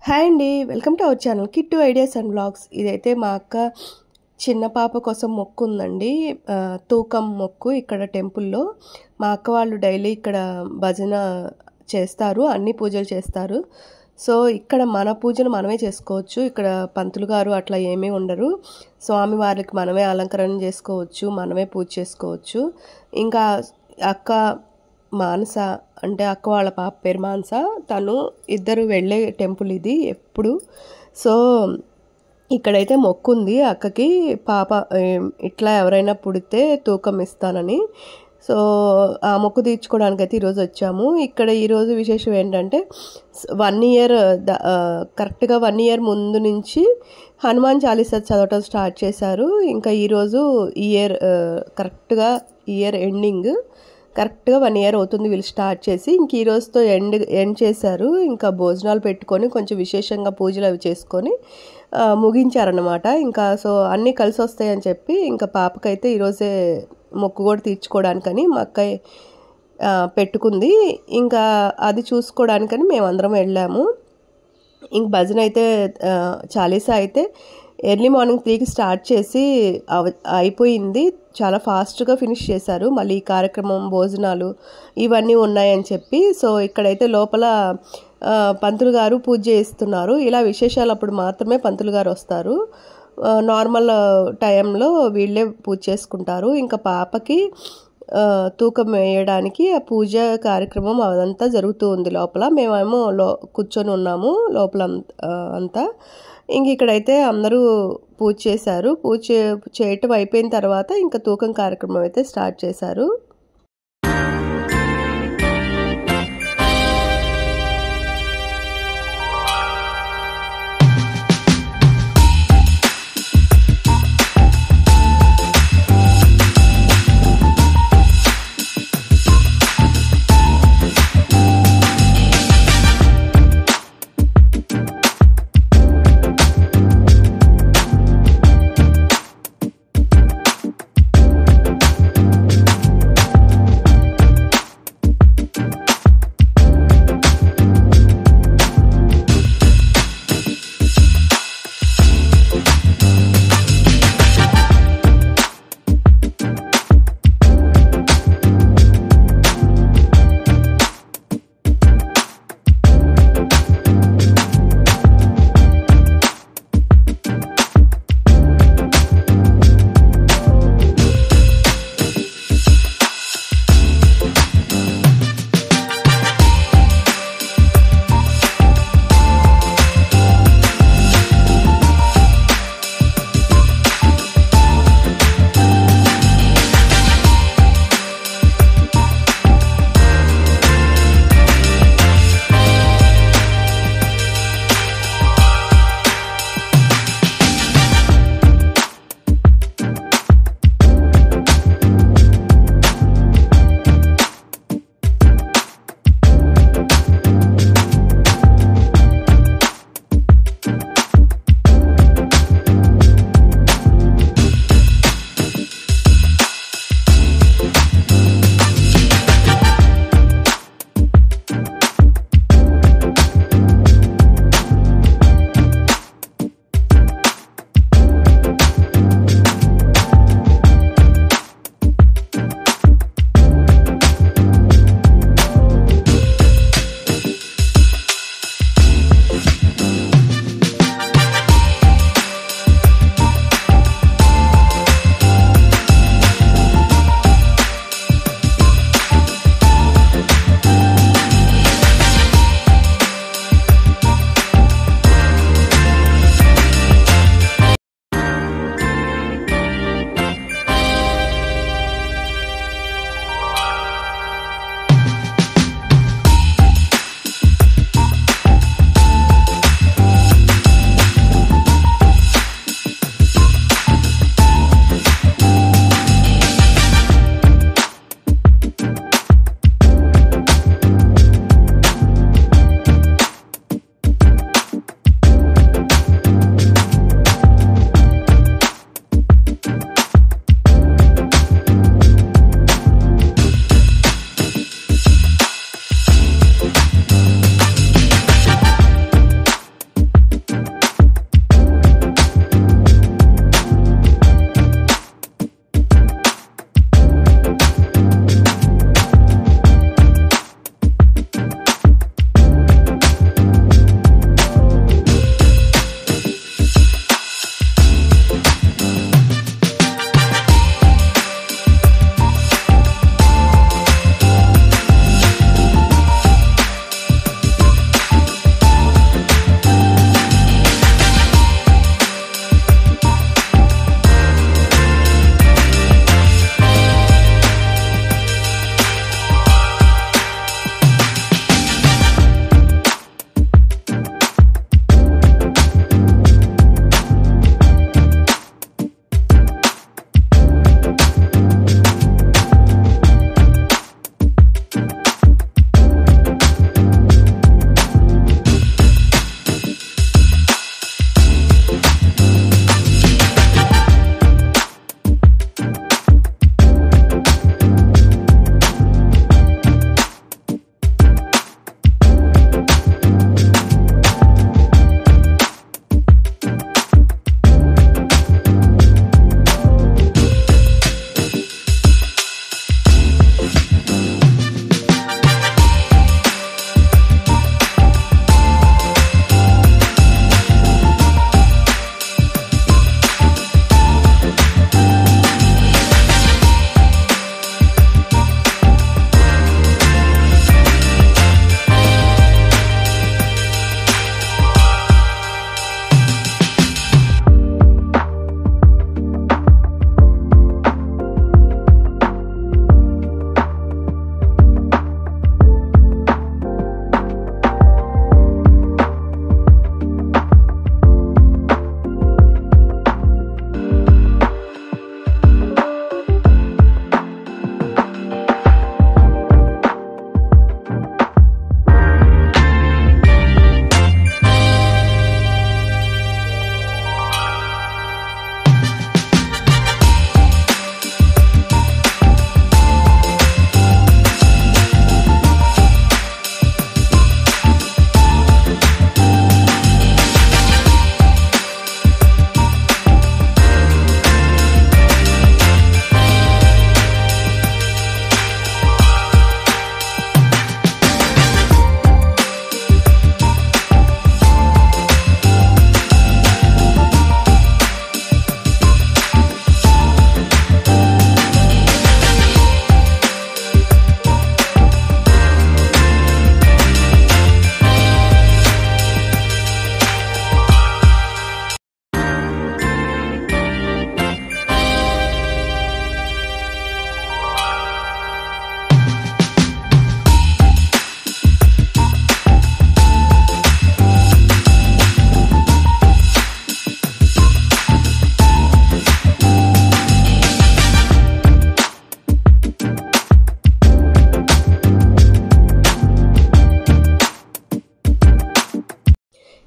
Hi అండి, welcome to our channel Kittu ideas and blogs. ఇదైతే మా అక్క చిన్న పాప కోసం మొక్కు ఉందండి. తూకం మొక్కు ఇక్కడ టెంపుల్లో. మా అక్క వాళ్ళు డైలీ ఇక్కడ భజన చేస్తారు, అన్ని పూజలు చేస్తారు. సో ఇక్కడ మన పూజను మనమే చేసుకోవచ్చు. ఇక్కడ పంతులు గారు అట్లా ఏమీ ఉండరు. స్వామి వారికి మనమే అలంకరణ చేసుకోవచ్చు, మనమే పూజ చేసుకోవచ్చు. ఇంకా అక్క మానస అంటే అక్క వాళ్ళ పాప పేరు మానస, తను ఇద్దరు వెళ్ళే టెంపుల్ ఇది ఎప్పుడు. సో ఇక్కడైతే మొక్కు ఉంది అక్కకి, పాప ఇట్లా ఎవరైనా పుడితే తూకం ఇస్తానని. సో ఆ మొక్కు తీర్చుకోవడానికి అయితే ఈరోజు వచ్చాము. ఇక్కడ ఈరోజు విశేషం ఏంటంటే 1 ఇయర్ కరెక్ట్గా 1 ఇయర్ ముందు నుంచి హనుమాన్ చాలీసా చదవటం స్టార్ట్ చేశారు. ఇంకా ఈరోజు ఇయర్ కరెక్ట్గా ఇయర్ ఎండింగ్, కరెక్ట్గా 1 ఇయర్ అవుతుంది వీళ్ళు స్టార్ట్ చేసి. ఇంక ఈ రోజుతో ఎండ్ చేశారు. ఇంకా భోజనాలు పెట్టుకొని కొంచెం విశేషంగా పూజలు అవి చేసుకొని ముగించారన్నమాట. ఇంకా సో అన్నీ కలిసి వస్తాయని చెప్పి ఇంకా పాపకైతే ఈరోజే మొక్కు కూడా తీర్చుకోవడానికని మా అక్కయ్య పెట్టుకుంది. ఇంకా అది చూసుకోవడానికని మేమందరం వెళ్ళాము. ఇంక భజన అయితే చాలీసా అయితే ఎర్లీ మార్నింగ్ 3కి స్టార్ట్ చేసి అయిపోయింది. చాలా ఫాస్ట్గా ఫినిష్ చేశారు. మళ్ళీ ఈ కార్యక్రమం భోజనాలు ఇవన్నీ ఉన్నాయని చెప్పి. సో ఇక్కడైతే లోపల పంతులు గారు పూజ చేస్తున్నారు. ఇలా విశేషాలు అప్పుడు మాత్రమే పంతులు గారు వస్తారు. నార్మల్ టైంలో వీళ్ళే పూజ చేసుకుంటారు. ఇంకా పాపకి తూకం వేయడానికి ఆ పూజ కార్యక్రమం అదంతా జరుగుతూ ఉంది లోపల. మేమేమో కూర్చొని ఉన్నాము లోపల అంతా. ఇంక ఇక్కడైతే అందరూ పూజ చేశారు. పూజ చేయటం అయిపోయిన తర్వాత ఇంకా తూకం కార్యక్రమం అయితే స్టార్ట్ చేశారు.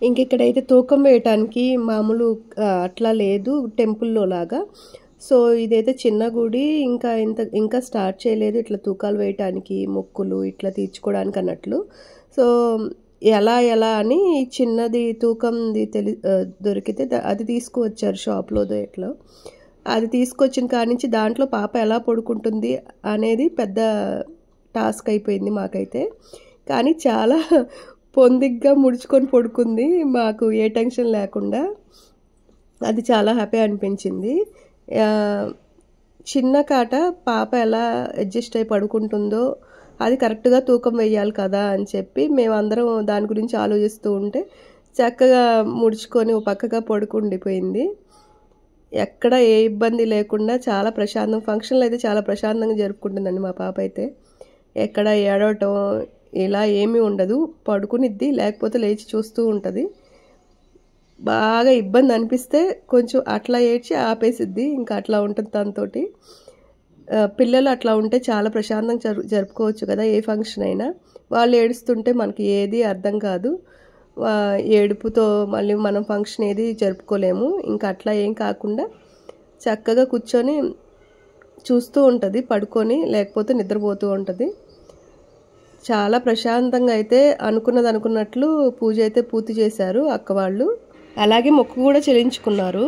ఇంకిక్కడైతే తూకం వేయటానికి మామూలు అట్లా లేదు టెంపుల్లో లాగా. సో ఇదైతే చిన్న గుడి, ఇంకా స్టార్ట్ చేయలేదు ఇట్లా తూకాలు వేయటానికి, మొక్కులు ఇట్లా తీర్చుకోవడానికి అన్నట్లు. సో ఎలా అని చిన్నది తూకంది దొరికితే అది తీసుకువచ్చారు షాప్లో ఇట్లా. అది తీసుకొచ్చిన కాడి నుంచి దాంట్లో పాప ఎలా పడుకుంటుంది అనేది పెద్ద టాస్క్ అయిపోయింది మాకైతే. కానీ చాలా పొందిగ్గా ముడుచుకొని పడుకుంది, మాకు ఏ టెన్షన్ లేకుండా. అది చాలా హ్యాపీ అనిపించింది. చిన్న కాట పాప ఎలా అడ్జస్ట్ అయి పడుకుంటుందో అది కరెక్ట్గా తూకం వేయాలి కదా అని చెప్పి మేమందరం దాని గురించి ఆలోచిస్తూ ఉంటే చక్కగా ముడుచుకొని పక్కగా పడుకుండిపోయింది. ఎక్కడ ఏ ఇబ్బంది లేకుండా చాలా ఫంక్షన్లు అయితే చాలా ప్రశాంతంగా జరుపుకుంటుందండి మా పాప అయితే. ఎక్కడ ఏడవటం ఇలా ఏమీ ఉండదు, పడుకునిద్ది, లేకపోతే లేచి చూస్తూ ఉంటుంది. బాగా ఇబ్బంది అనిపిస్తే కొంచెం అట్లా ఏడ్చి ఆపేసిద్ది, ఇంకా అట్లా ఉంటుంది తనతోటి. పిల్లలు అట్లా ఉంటే చాలా ప్రశాంతంగా జరుపుకోవచ్చు కదా ఏ ఫంక్షన్ అయినా. వాళ్ళు ఏడుస్తుంటే మనకి ఏది అర్థం కాదు, ఏడుపుతో మళ్ళీ మనం ఫంక్షన్ ఏది జరుపుకోలేము. ఇంకా అట్లా ఏం కాకుండా చక్కగా కూర్చొని చూస్తూ ఉంటుంది పడుకొని, లేకపోతే నిద్రపోతూ ఉంటుంది. చాలా ప్రశాంతంగా అయితే అనుకున్నట్లు పూజ అయితే పూర్తి చేశారు అక్క వాళ్ళు. అలాగే మొక్కు కూడా చెల్లించుకున్నారు.